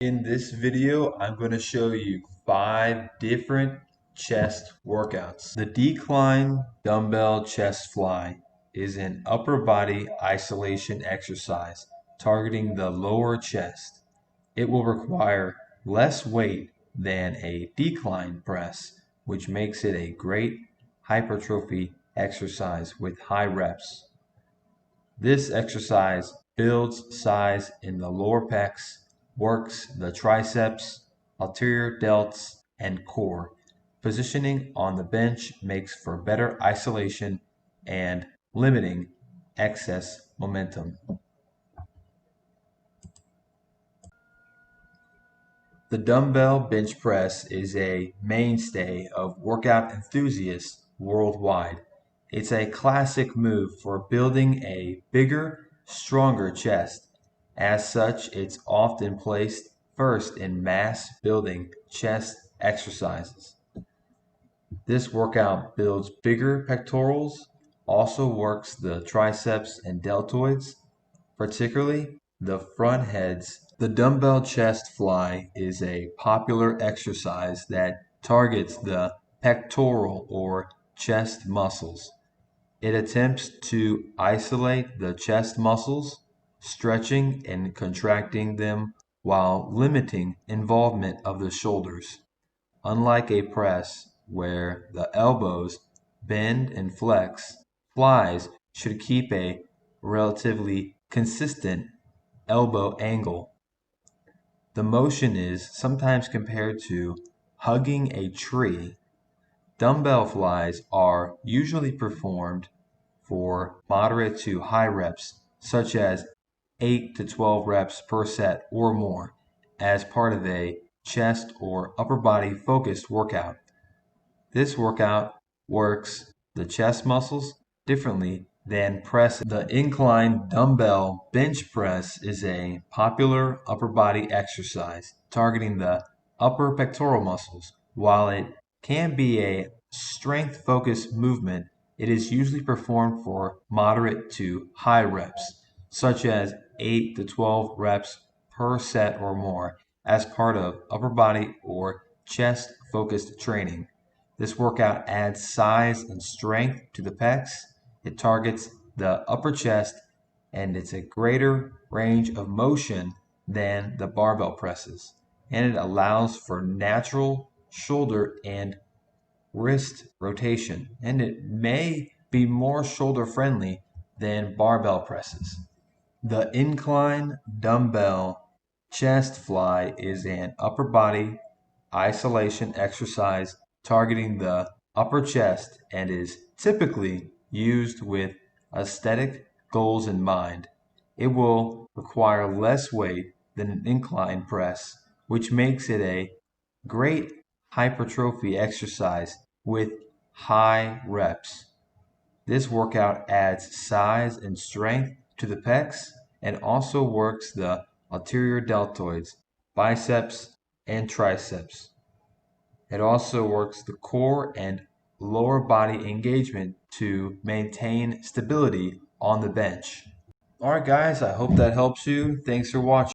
In this video, I'm going to show you 5 different chest workouts. The decline dumbbell chest fly is an upper body isolation exercise targeting the lower chest. It will require less weight than a decline press, which makes it a great hypertrophy exercise with high reps. This exercise builds size in the lower pecs, works the triceps, anterior delts, and core. Positioning on the bench makes for better isolation and limiting excess momentum. The dumbbell bench press is a mainstay of workout enthusiasts worldwide. It's a classic move for building a bigger, stronger chest. As such, it's often placed first in mass building chest exercises. This workout builds bigger pectorals, also works the triceps and deltoids, particularly the front heads. The dumbbell chest fly is a popular exercise that targets the pectoral or chest muscles. It attempts to isolate the chest muscles, stretching and contracting them while limiting involvement of the shoulders. Unlike a press, where the elbows bend and flex, flies should keep a relatively consistent elbow angle. The motion is sometimes compared to hugging a tree. Dumbbell flies are usually performed for moderate to high reps, such as 8 to 12 reps per set or more, as part of a chest or upper body focused workout. This workout works the chest muscles differently than press. The incline dumbbell bench press is a popular upper body exercise targeting the upper pectoral muscles. While it can be a strength focused movement, it is usually performed for moderate to high reps, such as 8 to 12 reps per set or more, as part of upper body or chest focused training. This workout adds size and strength to the pecs. It targets the upper chest, and it's a greater range of motion than the barbell presses. And it allows for natural shoulder and wrist rotation, and it may be more shoulder friendly than barbell presses. The incline dumbbell chest fly is an upper body isolation exercise targeting the upper chest and is typically used with aesthetic goals in mind. It will require less weight than an incline press, which makes it a great hypertrophy exercise with high reps. This workout adds size and strength to the pecs and also works the anterior deltoids, biceps, and triceps. It also works the core and lower body engagement to maintain stability on the bench. Alright guys, I hope that helps you. Thanks for watching.